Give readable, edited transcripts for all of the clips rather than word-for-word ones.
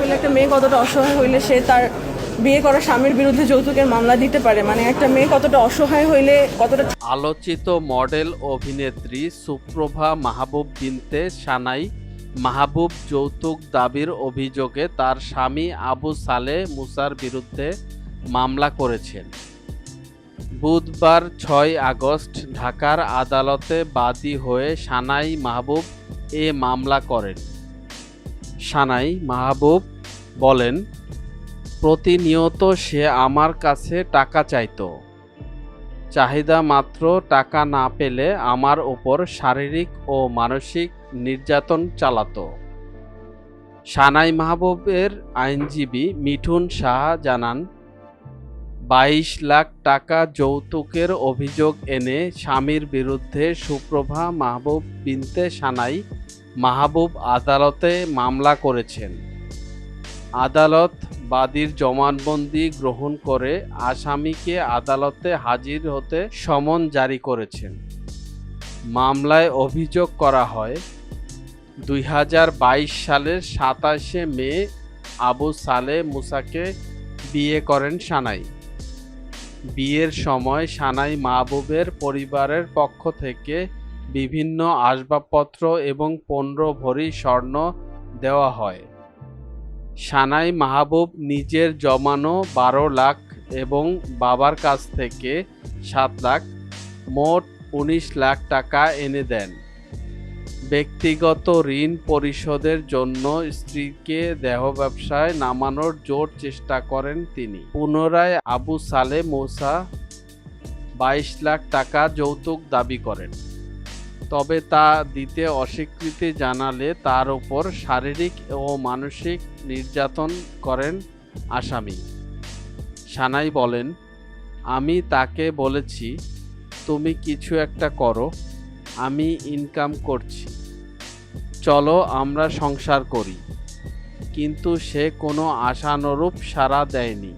হইলে, একটা মেয়ে কতটা অসহায় হইলে সে তার বিয়ে করা স্বামীর বিরুদ্ধে যৌতুকের মামলা দিতে পারে, মানে একটা মেয়ে কতটা অসহায় হইলে কতটা। আলোচিত মডেল অভিনেত্রী সুপ্রভা মাহবুব বিনতে সানাই মাহবুব যৌতুক দাবির অভিযোগে তার স্বামী আবু সালেহ মুসার বিরুদ্ধে মামলা করেছেন। বুধবার ৬ আগস্ট ঢাকার আদালতে বাদী হয়ে সানাই মাহবুব এ মামলা করেন। সানাই মাহবুব বলেন, প্রতিনিয়ত সে আমার কাছে টাকা চাইতো, চাহিদা মাত্র টাকা না পেলে আমার ওপর শারীরিক ও মানসিক নির্যাতন চালাতো। সানাই মাহবুবের আইনজীবী মিঠুন সাহা জানান, ২২ লাখ টাকা যৌতুকের অভিযোগ এনে স্বামীর বিরুদ্ধে সুপ্রভা মাহবুব বিনতে সানাই মাহবুব আদালতে মামলা করেছেন। আদালত বাদীর জবানবন্দি গ্রহণ করে আসামিকে আদালতে হাজির হতে সমন জারি করেছেন। মামলায় অভিযোগ করা হয়, ২০২২ সালের ২৭শে মে আবু সালেহ মুসাকে বিয়ে করেন সানাই। বিয়ের সময় সানাই মাহবুবের পরিবারের পক্ষ থেকে বিভিন্ন আসবাবপত্র এবং ১৫ ভরি স্বর্ণ দেওয়া হয়। সানাই মাহবুব নিজের জমানো ১২ লাখ এবং বাবার কাছ থেকে ৭ লাখ, মোট ১৯ লাখ টাকা এনে দেন। ব্যক্তিগত ঋণ পরিশোধের জন্য স্ত্রীকে দেহ ব্যবসায় নামানোর জোর চেষ্টা করেন তিনি। পুনরায় আবু সালেহ মুসা ২২ লাখ টাকা যৌতুক দাবি করেন, তবে তা দিতে অস্বীকৃতি জানালে তার উপর শারীরিক ও মানসিক নির্যাতন করেন আসামি। সানাই বলেন, আমি তাকে বলেছি, তুমি কিছু একটা করো, আমি ইনকাম করছি, চলো আমরা সংসার করি, কিন্তু সে কোনো আশানুরূপ সাড়া দেয়নি।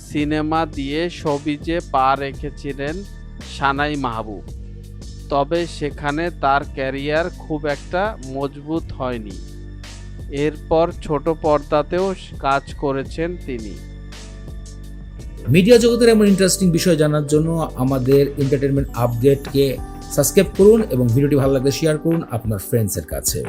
সিনেমা দিয়ে শোবিজে পা রেখেছিলেন সানাই মাহবুব, তবে সেখানে তার ক্যারিয়ার খুব একটা মজবুত হয়নি। এরপর ছোট পর্দাতেও কাজ করেছেন তিনি। মিডিয়া জগতের এমন ইন্টারেস্টিং বিষয় জানার জন্য আমাদের এন্টারটেনমেন্ট আপডেটকে সাবস্ক্রাইব করুন এবং ভিডিওটি ভালো লাগলে শেয়ার করুন আপনার ফ্রেন্ডসের কাছে।